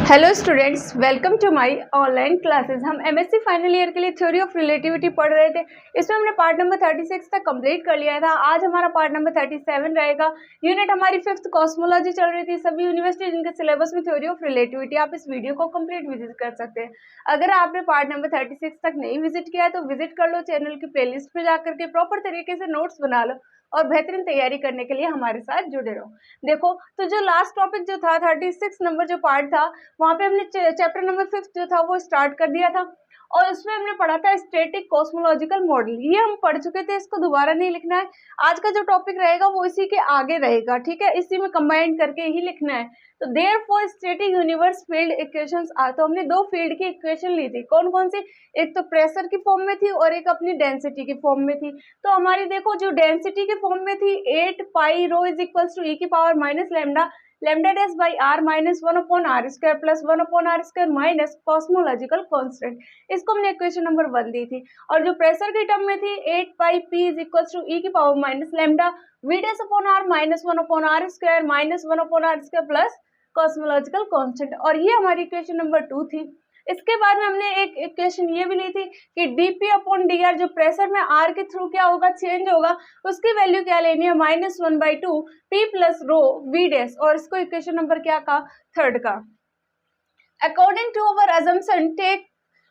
Hello students, welcome to my online classes. हम MSc final year के लिए theory of relativity पढ़ रहे थे। इसमें हमने पार्ट नंबर 36 तक कंप्लीट कर लिया था। आज हमारा पार्ट नंबर 37 रहेगा। यूनिट हमारी 5th कॉस्मोलॉजी चल रही थी। सभी यूनिवर्सिटी जिनके सिलेबस में थ्योरी ऑफ रिलेटिविटी, आप इस वीडियो को कंप्लीट विजिट कर सकते हैं। अगर आपने पार्ट नंबर 36 तक नहीं विजिट किया है तो विजिट कर लो, चैनल की प्लेलिस्ट पे जाकर के प्रॉपर तरीके से नोट्स बना लो और बेहतरीन तैयारी करने के लिए हमारे साथ जुड़े रहो। देखो, तो जो लास्ट टॉपिक जो था 36 नंबर जो पार्ट था, वहां पे हमने चैप्टर नंबर 5 जो था वो स्टार्ट कर दिया था और उसमें हमने पढ़ा था स्टैटिक कॉस्मोलॉजिकल मॉडल। ये हम पढ़ चुके थे, इसको दोबारा नहीं लिखना है। आज का जो टॉपिक रहेगा वो इसी के आगे रहेगा, ठीक है, इसी में कंबाइन करके ही लिखना है। तो therefore static universe field equations are, तो हमने दो फील्ड की इक्वेशन ली थी। कौन कौन सी? एक तो प्रेशर की फॉर्म में थी और एक अपनी डेंसिटी की फॉर्म में थी। तो हमारी देखो, जो डेंसिटी के फॉर्म में थी 8 pi rho is equals to ई की power minus lambda lambda dash by r minus 1 upon r square plus 1 upon r square minus cosmological constant, इसको हमने इक्वेशन नंबर 1 दी थी। और जो प्रेशर की टर्म में थी 8 pi p is equals to ई की power minus lambda v dash upon r minus 1 upon r square minus 1 upon r square plus cosmological constant, और ये हमारी इक्वेशन नंबर 2 थी। इसके बाद में हमने एक इक्वेशन ये भी ली थी कि dp अपॉन dr, जो प्रेशर में r के थ्रू क्या होगा, चेंज होगा, उसकी वैल्यू क्या लेनी है, -1/2 p plus rho v dash, और इसको इक्वेशन नंबर क्या का, 3rd का। According to our assumption take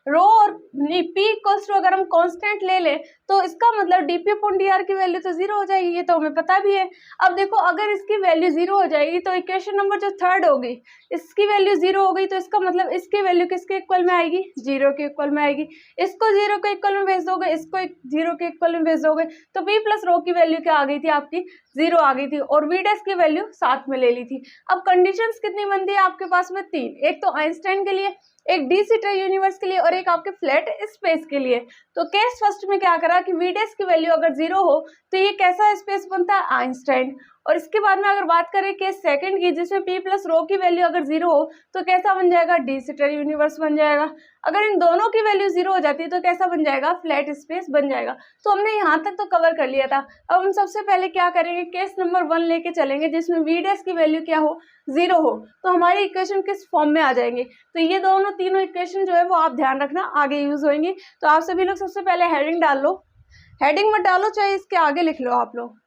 rho और p इक्वल्स टू, अगर हम कांस्टेंट ले ले तो इसका मतलब dp अपॉन dr की वैल्यू तो 0 हो जाएगी, ये तो हमें पता भी है। अब देखो, अगर इसकी वैल्यू 0 हो जाएगी तो इक्वेशन नंबर जो 3rd होगी, इसकी वैल्यू 0 हो गई, तो इसका मतलब इसकी वैल्यू किसके इक्वल में आएगी, 0 के इक्वल में आएगी। इसको 0 के इक्वल में भेज दोगे, इसको 0 के इक्वल में भेज दोगे, तो p प्लस रो की वैल्यू क्या आ गई थी आपकी, 0 आ गई थी, और v डैश की वैल्यू साथ में ले ली थी। अब कंडीशंस कितनी बनती है आपके पास में, 3। एक तो आइंस्टाइन के लिए, एक डी सिटर यूनिवर्स के लिए और एक आपके फ्लैट स्पेस के लिए। तो केस फर्स्ट में क्या करा कि वी डैश की वैल्यू अगर 0 हो तो ये कैसा स्पेस बनता है, आइंस्टाइन। और इसके बाद में अगर बात करें केस सेकंड की, जिसमें p प्लस रो की वैल्यू अगर 0 हो तो कैसा बन जाएगा, डी सिटर यूनिवर्स बन जाएगा। अगर इन दोनों की वैल्यू 0 हो जाती है तो कैसा बन जाएगा, फ्लैट स्पेस बन जाएगा। तो हमने यहाँ तक तो कवर कर लिया था। अब हम सबसे पहले क्या करेंगे, केस नंबर 1 लेके चलेंगे जिसमें वी डैश की वैल्यू क्या हो, 0 हो। तो हमारी इक्वेशन किस फॉर्म में आ जाएंगे, तो ये दोनों तीनों इक्वेशन जो है वो आप ध्यान रखना आगे यूज होंगी। तो आप सभी लोग सबसे पहले हेडिंग डाल लो, हेडिंग मत डालो, चाहे इसके आगे लिख लो आप लोग।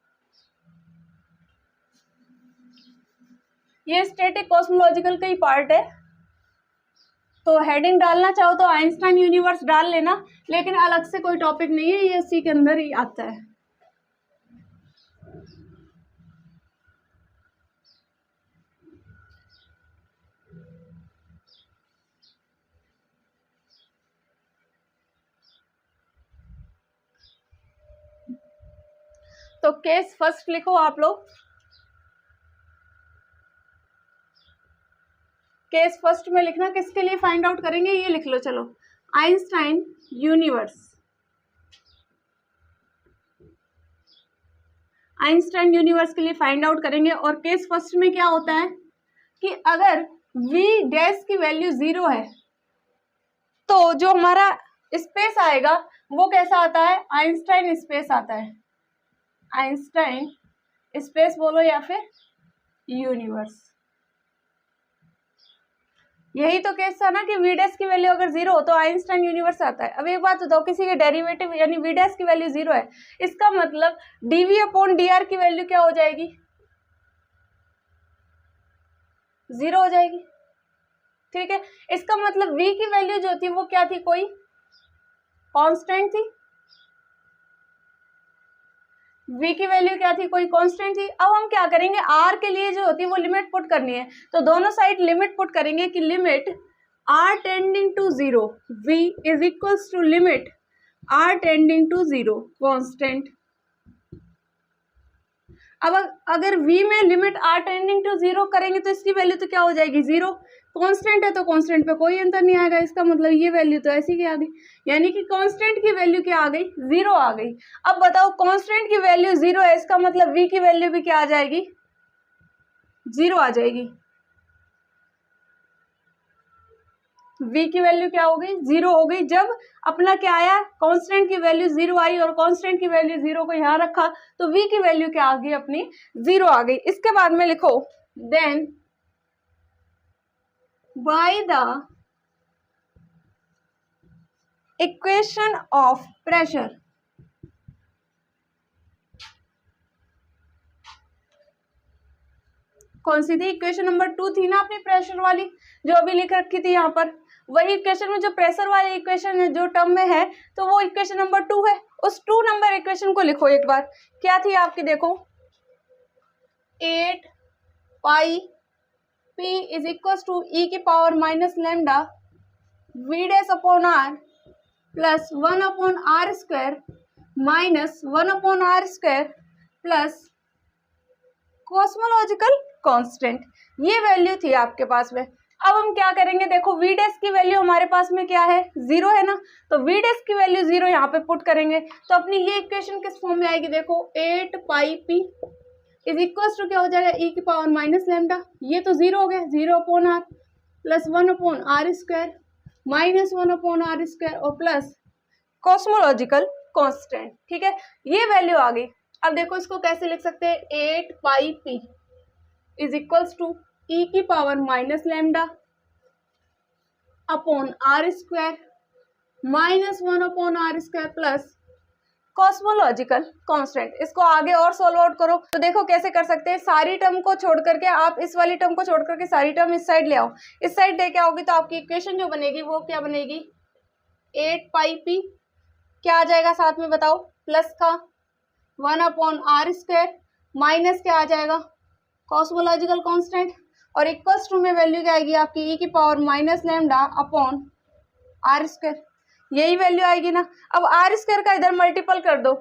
ये स्टैटिक कॉस्मोलॉजिकल का ही पार्ट है, तो हेडिंग डालना चाहो तो आइंस्टाइन यूनिवर्स डाल लेना, लेकिन अलग से कोई टॉपिक नहीं है, ये इसी के अंदर ही आता है। तो केस फर्स्ट लिखो आप लोग, केस फर्स्ट में लिखना, किसके लिए फाइंड आउट करेंगे ये लिख लो। चलो, आइंस्टाइन यूनिवर्स, आइंस्टाइन यूनिवर्स के लिए फाइंड आउट करेंगे। और केस फर्स्ट में क्या होता है कि अगर v डैश की वैल्यू 0 है तो जो हमारा स्पेस आएगा वो कैसा आता है, आइंस्टाइन स्पेस आता है। आइंस्टाइन स्पेस बोलो या फिर यूनिवर्स। यही तो केस था ना कि वी डैश की वैल्यू अगर 0 हो तो आइंस्टाइन यूनिवर्स आता है। अब एक बात बताओ, किसी के डेरिवेटिव यानी वी डैश की वैल्यू 0 है, इसका मतलब डीवी अपॉन डीआर की वैल्यू क्या हो जाएगी, 0 हो जाएगी, ठीक है। इसका मतलब v की वैल्यू जो थी वो क्या थी, कोई कांस्टेंट थी। v की वैल्यू क्या थी, कोई कांस्टेंट थी। अब हम क्या करेंगे, r के लिए जो होती है वो लिमिट पुट करनी है, तो दोनों साइड लिमिट पुट करेंगे कि limit r tending to 0 v is equals to limit r tending to 0 constant. अब अगर v में लिमिट r टेंडिंग टू 0 करेंगे तो इसकी वैल्यू तो क्या हो जाएगी, 0। कांस्टेंट है तो कांस्टेंट पे कोई अंतर नहीं आएगा, इसका मतलब ये वैल्यू तो ऐसी की आ गई, यानी कि कांस्टेंट की वैल्यू क्या आ गई, 0 आ गई। अब बताओ, कांस्टेंट की वैल्यू 0 है, इसका मतलब v की वैल्यू भी क्या आ जाएगी, 0 आ जाएगी। v की वैल्यू क्या हो गई, 0 हो गई। जब अपना क्या आया, कांस्टेंट की वैल्यू 0 आई और कांस्टेंट की वैल्यू 0 को यहाँ रखा तो v की वैल्यू क्या आ गई, अपनी 0 आ गई। इसके बाद में लिखो then by the equation of pressure. कौन सी थी? इक्वेशन नंबर 2 थी ना अपनी प्रेशर वाली, जो अभी लिख रखी थी यहाँ पर। वही इक्वेशन में जो प्रेशर वाली इक्वेशन है जो टर्म में है, तो वो इक्वेशन नंबर 2 है। उस 2 नंबर इक्वेशन को लिखो एक बार। क्या थी आपकी? देखो 8 pi p is equal to ई की power minus lambda v dash upon r plus 1 upon r square minus 1 upon r square plus cosmological constant. ये वैल्यू थी आपके पास में। अब हम क्या करेंगे? देखो वी डैश की वैल्यू हमारे पास में क्या है? 0 है ना, तो वी डैश की वैल्यू 0 यहाँ पे पुट करेंगे तो अपनी ये इक्वेशन किस फॉर्म में आएगी? देखो 8 pi p is equal to क्या हो जाएगा? ई की पावर माइनस लैम्डा, ये तो 0 हो गया, 0 upon r plus 1 upon r square minus 1 upon r square और प्लस कॉस्मोलॉजिकल कांस्टेंट। ठीक है, ये वैल्यू आ गई। अब देखो इसको कैसे लिख सकते हैं? 8 pi p is equals to ई की power minus lambda upon r square minus 1 upon r square plus cosmological constant. इसको आगे और सॉल्व आउट करो तो देखो कैसे कर सकते हैं। सारी टर्म को छोड़ करके आप इस वाली टर्म को छोड़ करके सारी टर्म इस साइड ले आओ। इस साइड लेके आओगे तो आपकी इक्वेशन जो बनेगी वो क्या बनेगी? 8 पाई पी क्या आ जाएगा साथ में बताओ? प्लस का 1 अपॉन आर स्क्वायर माइनस क्या आ जाएगा? कॉस्मोलॉजिकल कांस्टेंट और इक्वल्स टू में वैल्यू क्या आएगी आपकी? ई की power minus lambda upon r square, यही वैल्यू आएगी ना। अब आर स्क्वायर का इधर मल्टीपल कर दो।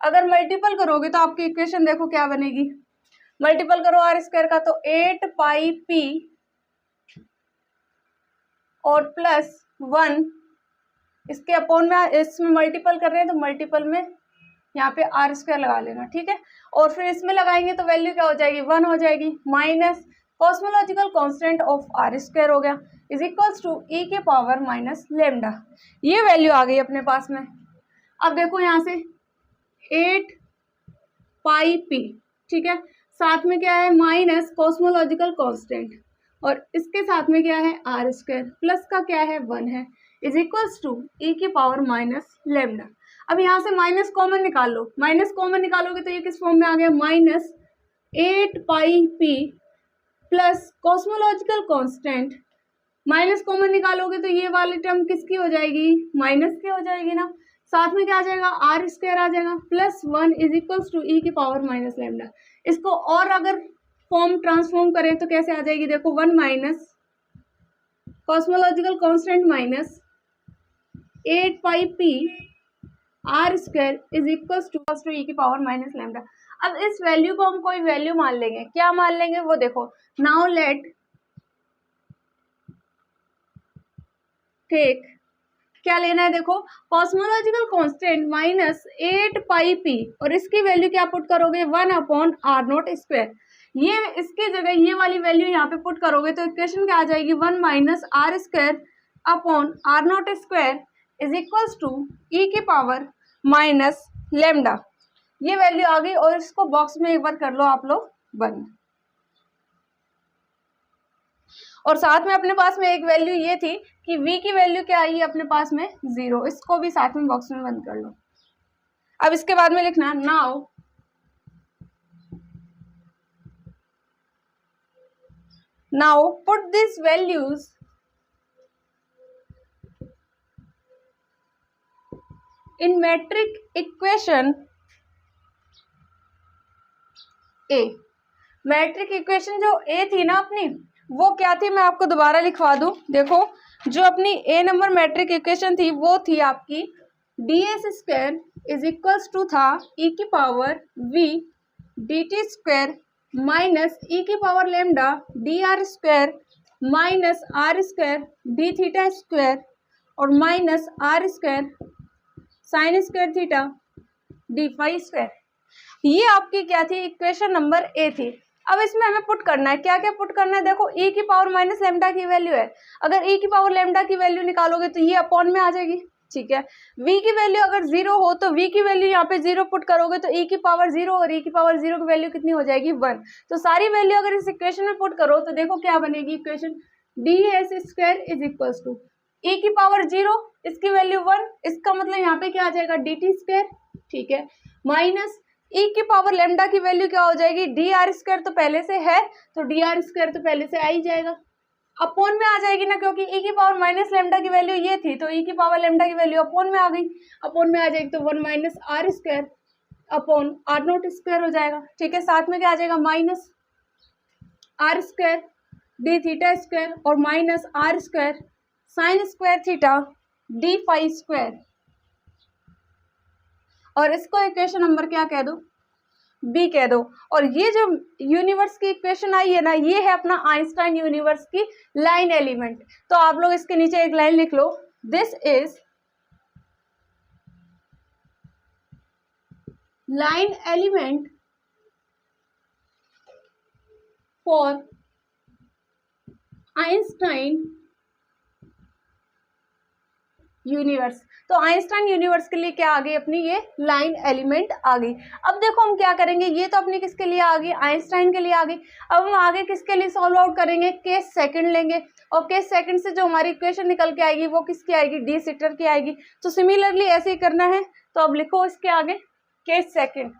अगर मल्टीपल करोगे तो आपकी इक्वेशन देखो क्या बनेगी। मल्टीपल करो आर स्क्वायर का तो 8 पाई पी और प्लस 1 इसके अपॉन में, इसमें मल्टीपल कर रहे हैं तो मल्टीपल में यहाँ पे आर स्क्वायर लगा लेना। ठीक है, और फिर इसमें लगाएंगे तो वैल्यू क्या हो जाएगी? 1 हो जाएगी minus cosmological constant of r square हो गया इज इक्वल्स टू ई के पावर माइनस लेमडा। ये वैल्यू आ गई अपने पास में। अब देखो यहाँ से 8 पाई पी, ठीक है, साथ में क्या है? माइनस कॉस्मोलॉजिकल कांस्टेंट और इसके साथ में क्या है? आर स्क्वायर प्लस का क्या है? 1 है इज इक्वल्स टू ई के पावर माइनस लेमडा। अब यहाँ से माइनस कॉमन निकाल लो। माइनस कॉमन निकालोगे तो ये किस फॉर्म में आ गया? Minus 8 pi P plus cosmological constant. Minus common निकालोगे तो ये वाली टर्म किसकी हो जाएगी? माइनस की हो जाएगी ना। साथ में क्या आ जाएगा? आर स्क्वायर आ जाएगा प्लस 1 इज इक्वल्स टू ई की पावर माइनस लेमडा। इसको और अगर फॉर्म ट्रांसफॉर्म करें तो कैसे आ जाएगी? देखो 1 minus cosmological constant minus 8 pi P R square is equals to ई की पावर माइनस लैम्डा। अब इस वैल्यू को हम कोई वैल्यू मान लेंगे। क्या मान लेंगे वो देखो। नाउ लेट टेक, क्या लेना है? देखो cosmological constant minus 8 pi P और इसकी वैल्यू क्या पुट करोगे? 1 अपॉन आर नॉट स्क्वायर। ये इसकी जगह ये वाली वैल्यू यहाँ पे पुट करोगे तो इक्वेशन क्या आ जाएगी? 1 minus are square upon R naught square is equals to ई की पावर माइनस लेमडा। ये वैल्यू आ गई और इसको बॉक्स में एक बार कर लो आप लोग बंद। और साथ में अपने पास में एक वैल्यू ये थी कि v की वैल्यू क्या आई अपने पास में? 0। इसको भी साथ में बॉक्स में बंद कर लो। अब इसके बाद में लिखना now put this values in metric equation A. Metric equation जो ए थी ना अपनी, वो क्या थी? मैं आपको दोबारा लिखवा दूं। देखो जो अपनी ए नंबर मैट्रिक इक्वेशन थी वो थी आपकी D S square is equals to था ई की power we D T square minus ई की power lambda D R square minus are square D theta square और minus are square sine square theta D phi square. ये आपकी क्या थी? Equation number A थी। अब इसमें हमें पुट करना है। क्या क्या पुट करना है? देखो e की पावर माइनस लेमडा की वैल्यू है। अगर e की पावर लेमडा की वैल्यू निकालोगे तो ये अपॉन में आ जाएगी। ठीक है, v की वैल्यू अगर 0 हो तो v की वैल्यू यहाँ पे 0 पुट करोगे तो e की पावर 0 और e की पावर 0 की वैल्यू कितनी हो जाएगी? 1। तो सारी वैल्यू अगर इस इक्वेशन में पुट करो तो देखो क्या बनेगी equation. D S square is equals to ई की पावर 0, इसकी वैल्यू 1, इसका मतलब यहाँ पे क्या आ जाएगा डी टी स्क्वायर, ठीक है, माइनस ई की पावर लेमडा की वैल्यू क्या हो जाएगी, डी आर स्क्वायर तो पहले से है तो डी आर स्क्वायर तो पहले से आ ही जाएगा, अपोन में आ जाएगी ना, क्योंकि ई की पावर माइनस लेमडा की वैल्यू ये थी तो ई की पावर लेमडा की वैल्यू अपोन में आ गई, अपोन में आ जाएगी तो 1 minus are square upon are naught square हो जाएगा, ठीक है, साथ में क्या आ जाएगा minus are square D theta square और minus are square sine square theta D phi square, और इसको इक्वेशन नंबर क्या कह दो, बी कह दो। और ये जो यूनिवर्स की इक्वेशन आई है ना, ये है अपना आइंस्टाइन यूनिवर्स की लाइन एलिमेंट। तो आप लोग इसके नीचे एक लाइन लिख लो, this is line element for Einstein universe. तो आइंस्टाइन यूनिवर्स के लिए क्या आ गई अपनी ये लाइन एलिमेंट आ गई। अब देखो हम क्या करेंगे, ये तो अपनी किसके लिए आ गई, आइंस्टाइन के लिए आ गई। अब हम आगे किसके लिए सॉल्व आउट करेंगे, केस सेकंड लेंगे, और केस सेकंड से जो हमारी इक्वेशन निकल के आएगी वो किसकी आएगी, डी सिटर की आएगी। तो सिमिलरली ऐसे ही करना है, तो अब लिखो इसके आगे केस सेकंड।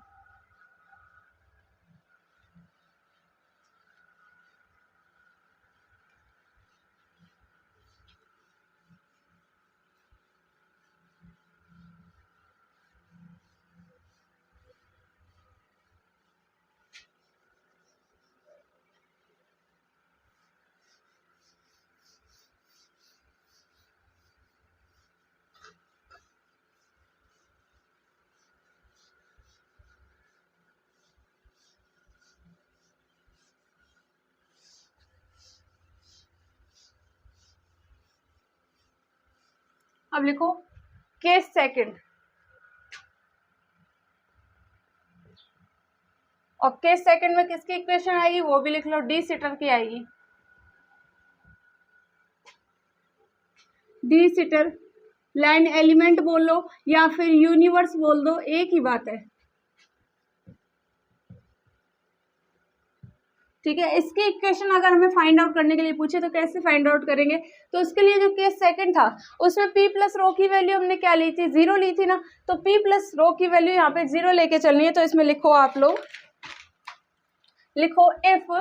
अब लिखो केस सेकंड, और केस सेकंड में किसकी इक्वेशन आएगी वो भी लिख लो, डी सिटर की आएगी। डी सिटर लाइन एलिमेंट बोल लो या फिर यूनिवर्स बोल दो, एक ही बात है, ठीक है। इसकी इक्वेशन अगर हमें फाइंड आउट करने के लिए पूछे तो कैसे फाइंड आउट करेंगे, तो उसके लिए जो केस सेकंड था उसमें p प्लस रो की वैल्यू हमने क्या ली थी, 0 ली थी ना, तो p प्लस रो की वैल्यू यहाँ पे 0 लेके चलनी है। तो इसमें लिखो आप लोग, लिखो if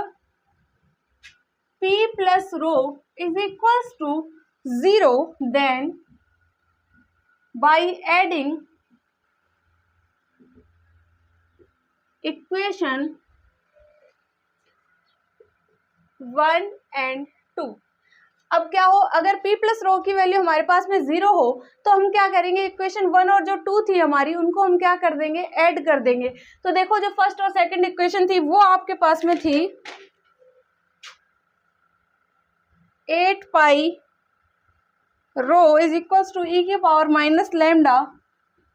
p plus rho is equals to 0 then by adding equation 1 and 2। अब क्या हो, अगर p प्लस रो की वैल्यू हमारे पास में 0 हो तो हम क्या करेंगे, इक्वेशन 1 और जो 2 थी हमारी उनको हम क्या कर देंगे, ऐड कर देंगे। तो देखो जो फर्स्ट और सेकंड इक्वेशन थी वो आपके पास में थी 8 pi rho is equals to ई की power minus lambda,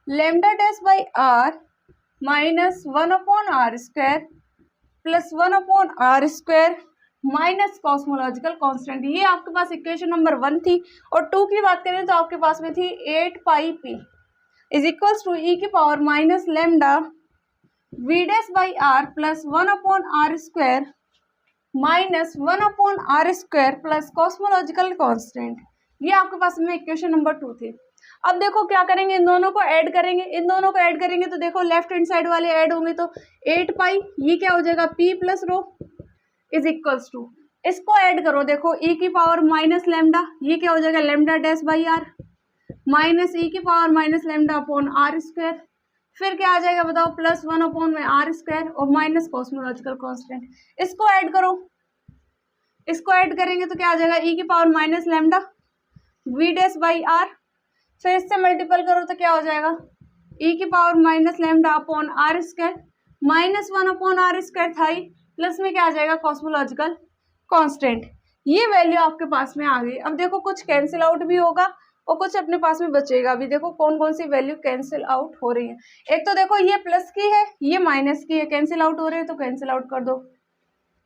lambda dash by r minus 1 upon r square plus 1 upon r square minus cosmological constant. ये आपके पास इक्वेशन नंबर 1 थी। और 2 की बात करें तो आपके पास में थी 8 pi p is equals to ई की power minus lambda v dash by r plus 1 upon r square minus 1 upon r square plus cosmological constant. ये आपके पास में इक्वेशन नंबर 2 थी। अब देखो क्या करेंगे, इन दोनों को ऐड करेंगे, इन दोनों को ऐड करेंगे तो देखो लेफ्ट हैंड साइड वाले ऐड होंगे तो 8 पाई, ये क्या हो जाएगा p plus rho is equals to, इसको ऐड करो, देखो e की पावर माइनस लेमडा, ये क्या हो जाएगा lambda dash by r minus e की power minus lambda upon r square, फिर क्या आ जाएगा बताओ, प्लस 1 अपॉन में आर स्क्वायर और माइनस कॉस्मोलॉजिकल कांस्टेंट। इसको ऐड करो, इसको ऐड करेंगे तो क्या आ जाएगा e की power minus lambda v dash by r, फिर इससे मल्टीपल करो तो क्या हो जाएगा e की power minus lambda upon r square minus 1 upon r square था ही, प्लस में क्या आ जाएगा कॉस्मोलॉजिकल कांस्टेंट। ये वैल्यू आपके पास में आ गई। अब देखो कुछ कैंसिल आउट भी होगा और कुछ अपने पास में बचेगा। अभी देखो कौन कौन सी वैल्यू कैंसिल आउट हो रही है। एक तो देखो ये प्लस की है, ये माइनस की है, कैंसिल आउट हो रहे हैं तो कैंसिल आउट कर दो।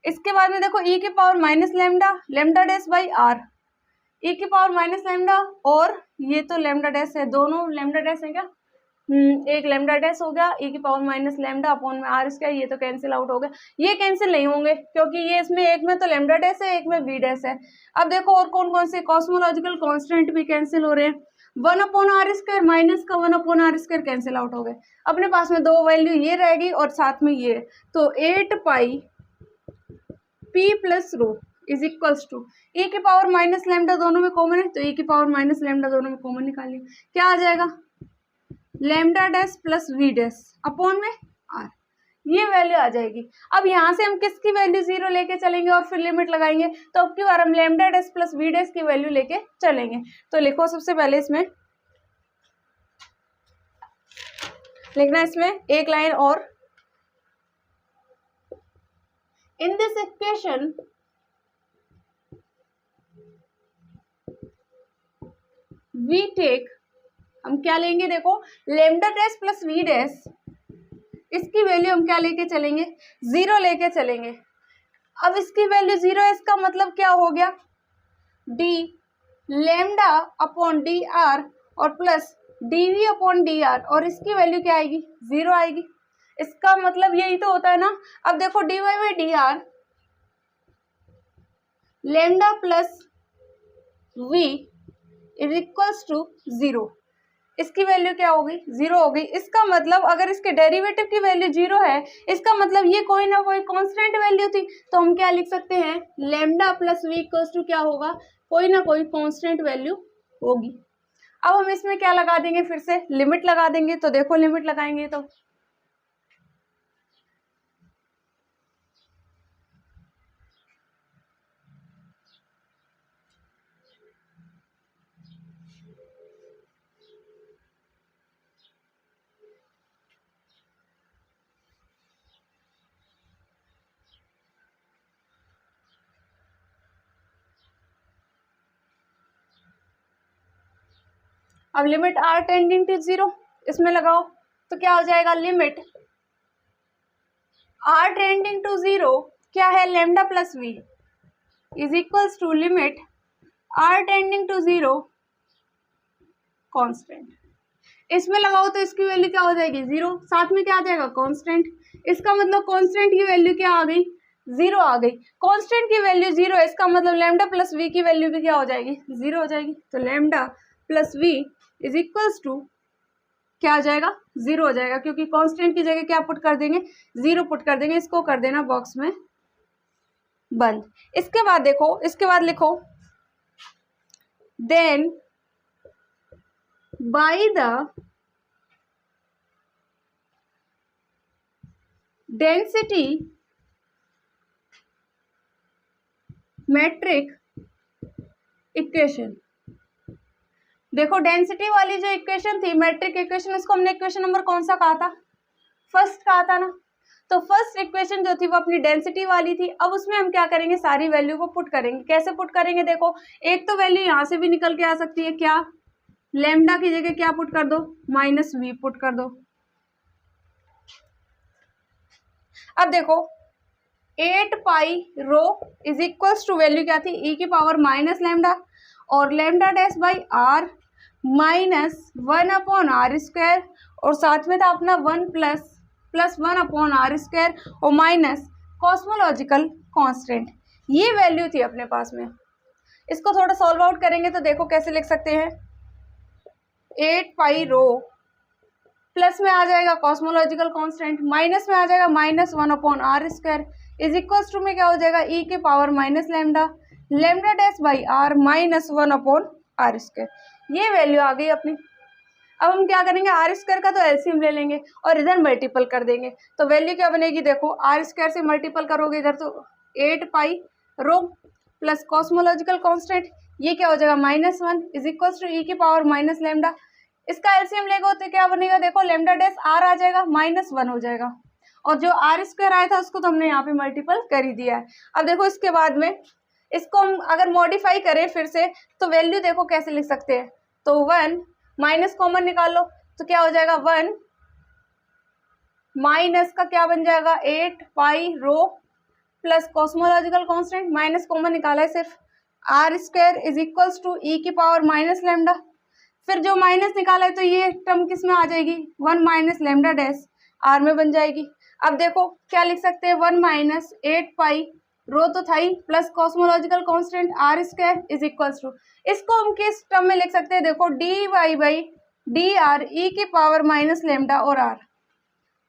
इसके बाद में देखो e की power minus lambda, lambda dash by r, e की पावर माइनस लेमडा और ये तो लेमडा डैश है, दोनों लेमडा डैश है क्या, एक लेमडा डैश हो गया e की पावर माइनस लेमडा अपॉन में आर स्क्वायर, ये तो कैंसिल आउट हो गया, ये कैंसिल नहीं होंगे क्योंकि ये इसमें एक में तो लेमडा डैश है, एक में वी डैश है। अब देखो और कौन कौन से कॉस्मोलॉजिकल कांस्टेंट भी कैंसिल हो रहे हैं, 1/r² माइनस का 1/r² कैंसिल आउट हो गए। अपने पास में दो वैल्यू ये रहेगी और साथ में ये, तो 8 pi p plus rho is equals to e की पावर माइनस लेमडा दोनों में कॉमन है, तो e की पावर माइनस लेमडा दोनों में कॉमन निकालिए, क्या आ जाएगा lambda dash plus v dash upon में आर, ये वैल्यू आ जाएगी। अब यहाँ से हम किसकी वैल्यू 0 लेके चलेंगे और फिर लिमिट लगाएंगे, तो अब की बार हम lambda dash plus v dash की वैल्यू लेके चलेंगे। तो लिखो सबसे पहले इसमें लिखना, इसमें एक लाइन और, in this equation we take, हम क्या लेंगे देखो lambda dash plus v dash, इसकी वैल्यू हम क्या लेके चलेंगे 0 लेके चलेंगे। अब इसकी वैल्यू 0 है, इसका मतलब क्या हो गया D lambda upon D R और plus DV upon D R, और इसकी वैल्यू क्या आएगी 0 आएगी। इसका मतलब यही तो होता है ना। अब देखो D Y by D r lambda plus v is equals to 0, इसकी वैल्यू क्या हो गई 0 हो गई। इसका मतलब अगर इसके डेरिवेटिव की वैल्यू 0 है, इसका मतलब ये कोई ना कोई कांस्टेंट वैल्यू थी, तो हम क्या लिख सकते हैं lambda plus v equals to क्या होगा, कोई ना कोई कांस्टेंट वैल्यू होगी। अब हम इसमें क्या लगा देंगे, फिर से लिमिट लगा देंगे। तो देखो लिमिट लगाएंगे तो अब लिमिट r टेंडिंग टू 0 इसमें लगाओ तो क्या हो जाएगा लिमिट r टेंडिंग टू 0 क्या है lambda plus v is equals to limit r tending to 0 constant. इसमें लगाओ तो इसकी वैल्यू क्या हो जाएगी 0, साथ में क्या आ जाएगा कांस्टेंट। इसका मतलब कांस्टेंट की वैल्यू क्या आ गई 0 आ गई। कांस्टेंट की वैल्यू 0 है, इसका मतलब लेमडा प्लस वी की वैल्यू भी क्या हो जाएगी 0 हो जाएगी। तो lambda plus v is equals to क्या आ जाएगा 0 हो जाएगा, क्योंकि कांस्टेंट की जगह क्या पुट कर देंगे 0 पुट कर देंगे। इसको कर देना बॉक्स में बंद। इसके बाद देखो, इसके बाद लिखो then by the density metric equation. देखो डेंसिटी वाली जो इक्वेशन थी मैट्रिक इक्वेशन, उसको हमने इक्वेशन नंबर कौन सा कहा था, फर्स्ट कहा था ना। तो फर्स्ट इक्वेशन जो थी वो अपनी डेंसिटी वाली थी। अब उसमें हम क्या करेंगे सारी वैल्यू को पुट करेंगे। कैसे पुट करेंगे देखो, एक तो वैल्यू यहाँ से भी निकल के आ सकती है, क्या लेमडा की जगह क्या पुट कर दो माइनस वी पुट कर दो। अब देखो 8 pi rho is equals to value क्या थी e की पावर माइनस लेमडा और lambda dash by r minus 1/r², और साथ में था अपना 1 प्लस 1/r² और माइनस कॉस्मोलॉजिकल कांस्टेंट। ये वैल्यू थी अपने पास में। इसको थोड़ा सॉल्व आउट करेंगे तो देखो कैसे लिख सकते हैं 8 पाई रो प्लस में आ जाएगा कॉस्मोलॉजिकल कांस्टेंट, माइनस में आ जाएगा minus 1/r² is equals to में क्या हो जाएगा e के power minus lambda dash by r minus 1/r²। ये वैल्यू आ गई अपनी। अब हम क्या करेंगे r² का तो एलसीएम ले लेंगे और इधर मल्टीपल कर देंगे। तो वैल्यू क्या बनेगी देखो, r² से मल्टीपल करोगे इधर तो 8 pi rho plus cosmological constant, ये क्या हो जाएगा -1 इज इक्वल्स टू e की पावर माइनस लेमडा। इसका एलसीएम लेगा तो क्या बनेगा देखो, लेमडा डैश r आ जाएगा -1 हो जाएगा, और जो r² आया था उसको तो हमने यहाँ पे मल्टीपल कर ही दिया है। अब देखो इसके बाद में इसको हम अगर मॉडिफाई करें फिर से तो वैल्यू देखो कैसे लिख सकते हैं, तो 1 माइनस कॉमन निकाल लो तो क्या हो जाएगा 1 माइनस का क्या बन जाएगा 8 pi rho plus cosmological constant, minus common निकाला है सिर्फ, r² is equals to e की पावर माइनस लेमडा। फिर जो माइनस निकाला है तो ये टर्म किस में आ जाएगी, 1 माइनस लेमडा डैश आर में बन जाएगी। अब देखो क्या लिख सकते हैं, 1 माइनस 8 पाई रो तो था ही plus cosmological constant R square is equals to, इसको हम किस टर्म में लिख सकते हैं, देखो D Y by D R E की पावर माइनस लेमडा और आर।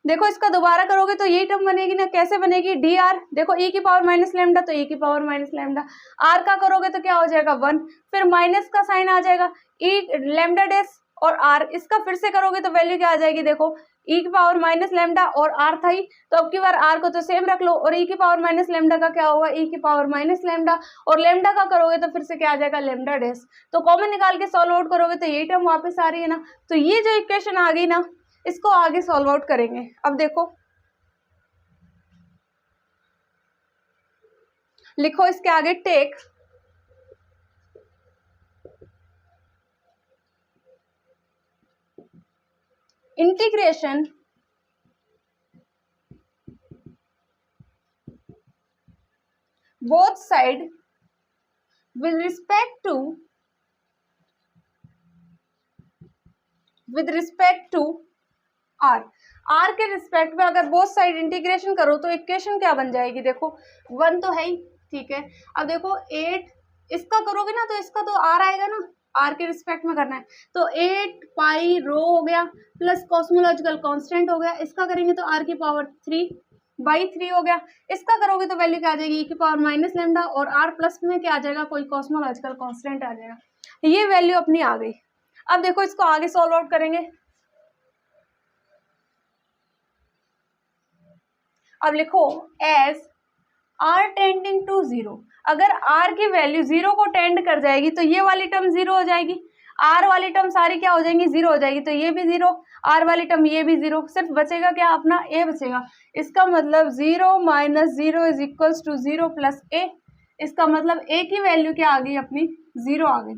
देखो इसका दोबारा करोगे तो यही टर्म बनेगी ना, कैसे बनेगी, डी आर, देखो ई की पावर माइनस लेमडा तो ई की पावर माइनस लेमडा, आर का करोगे तो क्या हो जाएगा 1, फिर माइनस का साइन आ जाएगा, ई लेमडा डैश और आर, इसका फिर से करोगे तो वैल्यू क्या आ जाएगी, देखो ई की पावर माइनस लेमडा और आर था ही, तो अब की बार आर को तो सेम रख लो, और ई की पावर माइनस लेमडा का क्या होगा, ई की पावर माइनस लेमडा, और लेमडा का करोगे तो फिर से क्या आ जाएगा, लेमडा डैश। तो कॉमन निकाल के सॉल्व आउट करोगे तो यही टर्म वापस आ रही है ना। तो ये जो इक्वेशन आ गई ना, इसको आगे सॉल्व आउट करेंगे। अब देखो लिखो इसके आगे take integration both side with respect to r, r के रिस्पेक्ट में अगर बोथ साइड इंटीग्रेशन करो तो इक्वेशन क्या बन जाएगी, देखो 1 तो है ही, ठीक है। अब देखो 8 इसका करोगे ना तो इसका तो r आएगा ना, r के रिस्पेक्ट में करना है, तो 8 पाई रो हो गया प्लस कॉस्मोलॉजिकल कांस्टेंट हो गया, इसका करेंगे तो r की पावर 3/3 हो गया, इसका करोगे तो वैल्यू क्या आ जाएगी, e की पावर माइनस लेमडा और r प्लस में क्या आ जाएगा, कोई कॉस्मोलॉजिकल कांस्टेंट आ जाएगा। ये वैल्यू अपनी आ गई। अब देखो इसको आगे सॉल्व आउट करेंगे। अब लिखो एज r टेंडिंग टू 0, अगर r की वैल्यू 0 को टेंड कर जाएगी तो ये वाली टर्म 0 हो जाएगी, r वाली टर्म सारी क्या हो जाएंगी, 0 हो जाएगी, तो ये भी 0, r वाली टर्म ये भी 0, सिर्फ बचेगा क्या, अपना a बचेगा। इसका मतलब 0 minus 0 is equals to 0 plus a, इसका मतलब a की वैल्यू क्या आ गई, अपनी 0 आ गई।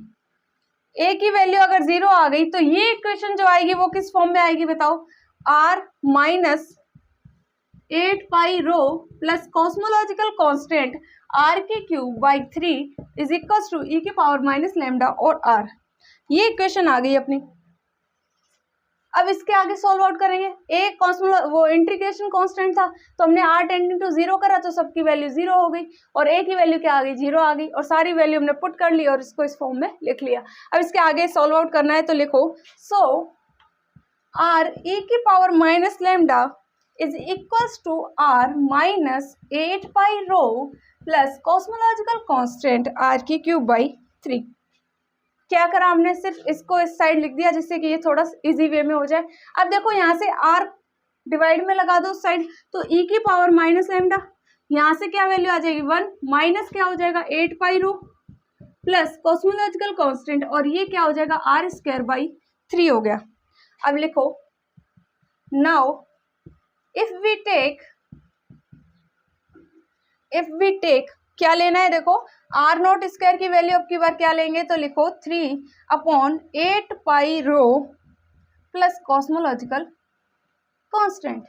a की वैल्यू अगर 0 आ गई तो ये इक्वेशन जो आएगी वो किस फॉर्म में आएगी बताओ, r minus 8 pi rho plus cosmological constant r के cube by 3 is equals to ई की पावर माइनस लेमडा और r। ये इक्वेशन आ गई अपनी। अब इसके आगे सॉल्व आउट करेंगे। एक वो इंटीग्रेशन कांस्टेंट था तो हमने r टेंडिंग टू 0 करा तो सबकी वैल्यू 0 हो गई, और a की वैल्यू क्या आ गई, 0 आ गई, और सारी वैल्यू हमने पुट कर ली और इसको इस फॉर्म में लिख लिया। अब इसके आगे सॉल्व आउट करना है तो लिखो, सो r e की power minus lambda is equals to r minus 8 pi rho plus cosmological constant r की क्यूब बाई 3। क्या करा हमने, सिर्फ इसको इस साइड लिख दिया जिससे कि ये थोड़ा इजी वे में हो जाए। अब देखो यहाँ से r डिवाइड में लगा दो उस साइड, तो e की पावर माइनस लेमडा, यहाँ से क्या वैल्यू आ जाएगी 1, माइनस क्या हो जाएगा 8 pi rho plus cosmological constant, और ये क्या हो जाएगा r स्क्वायर बाई 3 हो गया। अब लिखो नाउ if we take क्या लेना है, देखो r नॉट स्क्वायर की वैल्यू अब की बार क्या लेंगे, तो लिखो 3/8 पाई रो प्लस कॉस्मोलॉजिकल कांस्टेंट।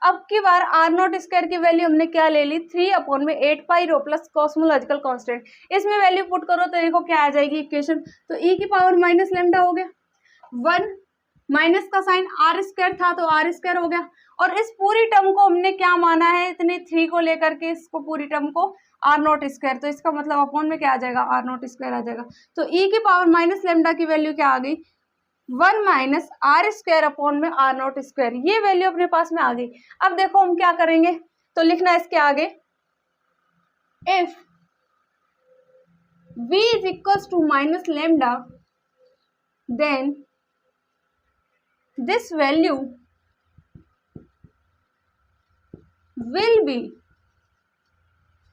अब की बार r नॉट स्क्वायर की वैल्यू हमने क्या ले ली, 3/8 पाई रो प्लस कॉस्मोलॉजिकल कांस्टेंट, इसमें वैल्यू पुट करो तो देखो क्या आ जाएगी इक्वेशन, तो e की पावर माइनस लेमडा हो गया, 1 माइनस का साइन r स्क्वायर था तो r स्क्वायर हो गया, और इस पूरी टर्म को हमने क्या माना है, इतने 3 को लेकर के इसको पूरी टर्म को r नॉट स्क्वायर, तो इसका मतलब अपॉन में क्या आ जाएगा, r नॉट स्क्वायर आ जाएगा। तो e की पावर माइनस लेमडा की वैल्यू क्या आ गई, 1 माइनस r स्क्वायर अपॉन में r नॉट स्क्वायर, ये वैल्यू अपने पास में आ गई। अब देखो हम क्या करेंगे, तो लिखना है इसके आगे, if v is equals to minus lambda then this value will be,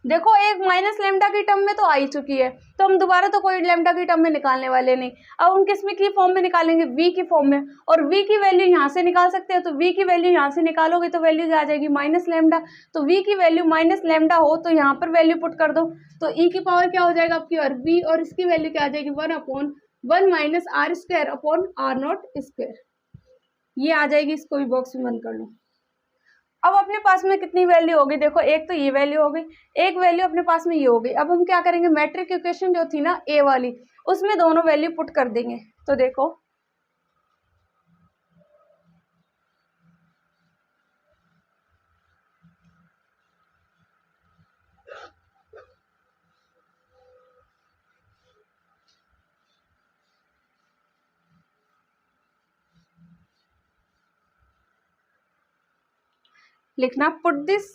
देखो एक माइनस लेमडा की टर्म में तो आ ही चुकी है, तो हम दोबारा तो कोई लेमडा की टर्म में निकालने वाले नहीं। अब हम किस में की फॉर्म में निकालेंगे, v की फॉर्म में, और v की वैल्यू यहाँ से निकाल सकते हैं, तो v की वैल्यू यहाँ से निकालोगे तो वैल्यू क्या आ जाएगी, माइनस लेमडा, तो v की वैल्यू माइनस लेमडा हो तो यहाँ पर वैल्यू पुट कर दो, तो e की पावर क्या हो जाएगा आपकी, और v, और इसकी वैल्यू क्या आ जाएगी 1/1 minus r square upon r not square, ये आ जाएगी। इसको भी बॉक्स में बंद कर लो। अब अपने पास में कितनी वैल्यू होगी, देखो एक तो ये वैल्यू हो गई, एक वैल्यू अपने पास में ये हो गई। अब हम क्या करेंगे, मैट्रिक इक्वेशन जो थी ना ए वाली, उसमें दोनों वैल्यू पुट कर देंगे। तो देखो लिखना put this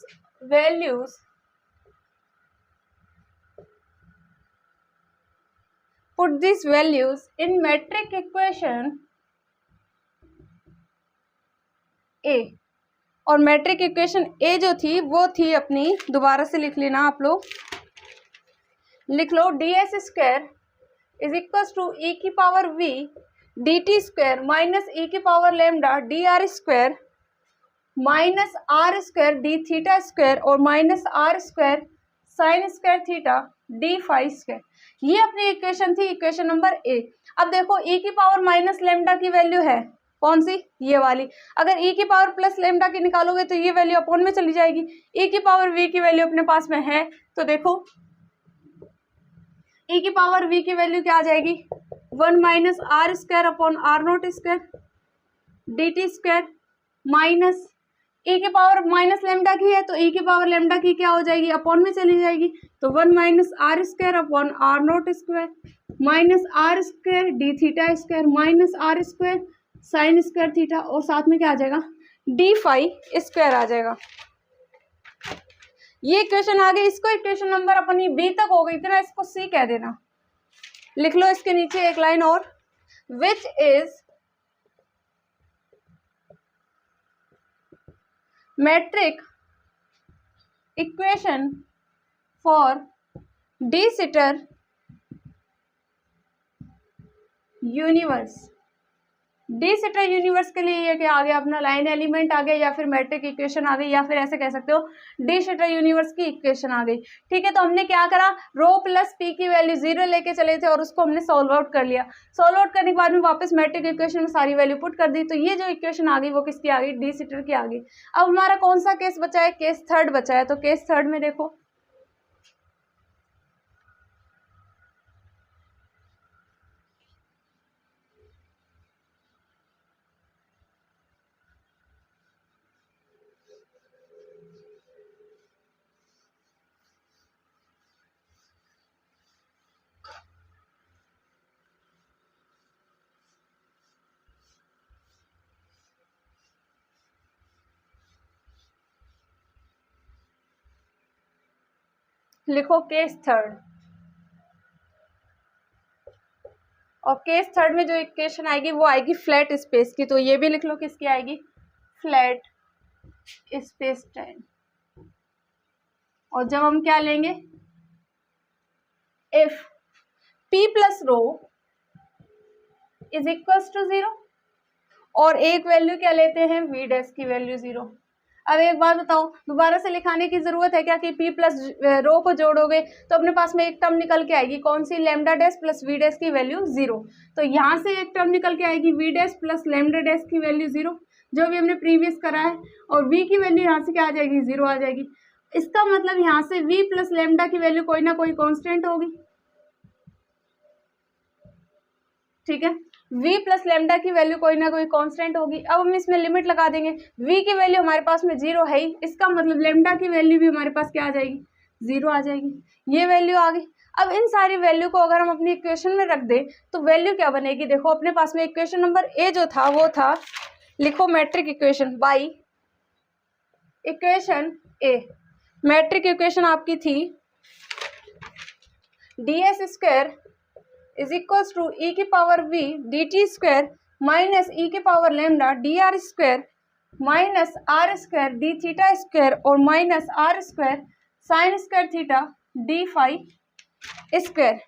values in metric equation A. और मेट्रिक इक्वेशन ए जो थी वो थी अपनी, दोबारा से लिख लेना आप लोग, लिख लो d S square is equal to ई की power we D T square minus ई की power lambda D R square minus are square D theta square और minus are square sine square theta D phi square. ये अपनी equation थी, equation number A. अब देखो ई की power minus lambda की value है कौन सी, ये वाली। अगर ई की पावर प्लस लेमडा की निकालोगे तो ये वैल्यू अपॉन में चली जाएगी। ई की पावर वी की वैल्यू अपने पास में है, तो देखो ई की पावर वी की वैल्यू क्या आ जाएगी, 1 minus are square upon are naught square d T square minus ई की पावर माइनस लेमडा की है तो ई की पावर लेमडा की क्या हो जाएगी, अपॉन में चली जाएगी। तो 1 minus are square upon are naught square minus are square D theta square minus are square sine square theta और साथ में क्या आ जाएगा, डी फाई स्क्वायर आ जाएगा। ये इक्वेशन आ गई। इसको इक्वेशन नंबर अपनी बी तक हो गई थी ना, इसको सी कह देना। लिख लो इसके नीचे एक लाइन और, which is metric equation for de Sitter universe। De Sitter universe के लिए ये क्या आ गया, अपना लाइन एलिमेंट आ गया या फिर मैट्रिक इक्वेशन आ गई या फिर ऐसे कह सकते हो डी सिटर यूनिवर्स की इक्वेशन आ गई। ठीक है, तो हमने क्या करा, रो प्लस पी की वैल्यू 0 लेके चले थे और उसको हमने सॉल्व आउट कर लिया। सॉल्व आउट करने के बाद में वापस मैट्रिक इक्वेशन में सारी वैल्यू पुट कर दी। तो ये जो इक्वेशन आ गई वो किसकी आ गई, डी सिटर की आ गई। अब हमारा कौन सा केस बचा है, केस थर्ड बचा है। तो केस थर्ड में देखो, लिखो केस थर्ड। और केस थर्ड में जो इक्वेशन आएगी वो आएगी फ्लैट स्पेस की। तो ये भी लिख लो किसकी आएगी, फ्लैट स्पेस टाइम। और जब हम क्या लेंगे, if p plus rho is equals to 0 और एक वैल्यू क्या लेते हैं, v डैश की वैल्यू 0। अब एक बात बताओ, दोबारा से लिखाने की जरूरत है क्या कि p प्लस रो को जोड़ोगे तो अपने पास में एक टर्म निकल के आएगी, कौन सी, lambda dash plus v dash की वैल्यू 0। तो यहाँ से एक टर्म निकल के आएगी v dash plus lambda dash की वैल्यू 0, जो भी हमने प्रीवियस करा है। और v की वैल्यू यहाँ से क्या आ जाएगी, 0 आ जाएगी। इसका मतलब यहाँ से v प्लस लेमडा की वैल्यू कोई ना कोई कॉन्स्टेंट होगी। ठीक है, v प्लस लेमडा की वैल्यू कोई ना कोई कांस्टेंट होगी। अब हम इसमें लिमिट लगा देंगे, v की वैल्यू हमारे पास में 0 है ही, इसका मतलब लेमडा की वैल्यू भी हमारे पास क्या आ जाएगी, 0 आ जाएगी। ये वैल्यू आ गई। अब इन सारी वैल्यू को अगर हम अपनी इक्वेशन में रख दें तो वैल्यू क्या बनेगी, देखो अपने पास में इक्वेशन नंबर ए जो था वो था, लिखो metric equation by equation A. Metric equation आपकी थी d S square is equals to ई की power we D T square minus ई की power lambda D R square minus are square D theta square और minus are square sine square theta D phi square.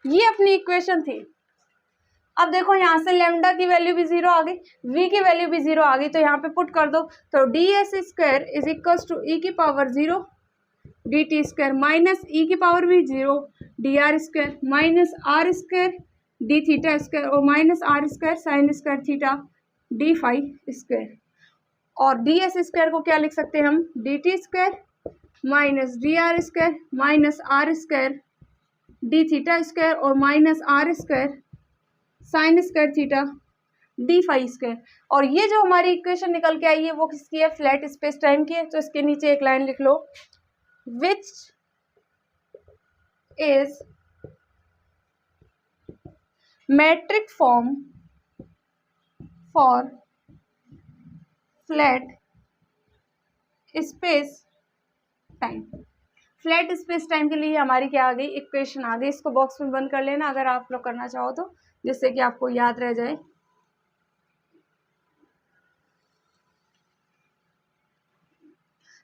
ये अपनी equation थी। अब देखो यहाँ से लेमडा की वैल्यू भी 0 आ गई, v की वैल्यू भी 0 आ गई, तो यहाँ पे पुट कर दो। तो d S square is equals to ई की power 0 d T square minus ई की पावर भी 0 d are square minus are square D theta square और minus are square sine square theta D phi square. और d S square को क्या लिख सकते हैं हम, d T square minus d are square minus are square D theta square और minus are square sine square theta D phi square. और ये जो हमारी इक्वेशन निकल के आई है वो किसकी है, फ्लैट स्पेस टाइम की है। तो इसके नीचे एक लाइन लिख लो, which is metric form for flat space time. Flat space time के लिए हमारी क्या आ गई, इक्वेशन आ गई। इसको बॉक्स में बंद कर लेना अगर आप लोग करना चाहो तो, जिससे कि आपको याद रह जाए।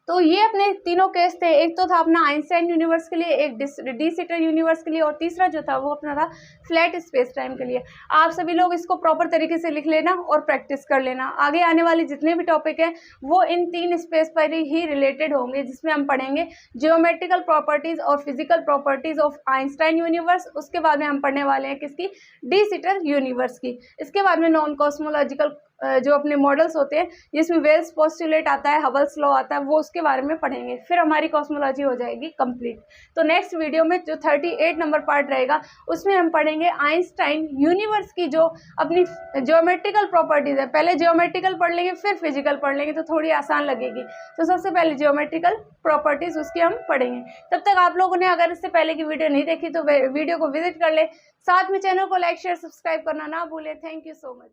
तो ये अपने तीनों केस थे। एक तो था अपना आइंस्टाइन यूनिवर्स के लिए, एक डी सिटर यूनिवर्स के लिए, और तीसरा जो था वो अपना था फ्लैट स्पेस टाइम के लिए। आप सभी लोग इसको प्रॉपर तरीके से लिख लेना और प्रैक्टिस कर लेना। आगे आने वाले जितने भी टॉपिक हैं वो इन तीन स्पेस पर ही रिलेटेड होंगे, जिसमें हम पढ़ेंगे जियोमेट्रिकल प्रॉपर्टीज और physical properties of Einstein universe. उसके बाद में हम पढ़ने वाले हैं किसकी, डी सिटर यूनिवर्स की। इसके बाद में नॉन कॉस्मोलॉजिकल जो अपने मॉडल्स होते हैं, जिसमें वेल्स पोस्टुलेट आता है, हबल्स लॉ आता है, वो उसके बारे में पढ़ेंगे। फिर हमारी कॉस्मोलॉजी हो जाएगी कंप्लीट। तो नेक्स्ट वीडियो में जो 38 नंबर पार्ट रहेगा उसमें हम पढ़ेंगे आइंस्टाइन यूनिवर्स की जो अपनी ज्योमेट्रिकल प्रॉपर्टीज है। पहले ज्योमेट्रिकल पढ़ लेंगे, फिर फिजिकल पढ़ लेंगे, तो थोड़ी आसान लगेगी। तो सबसे पहले ज्योमेट्रिकल प्रॉपर्टीज उसकी हम पढ़ेंगे। तब तक आप लोगों ने अगर इससे पहले की वीडियो नहीं देखी तो वीडियो को विजिट कर ले। साथ में चैनल को लाइक शेयर सब्सक्राइब करना ना भूले। Thank you so much.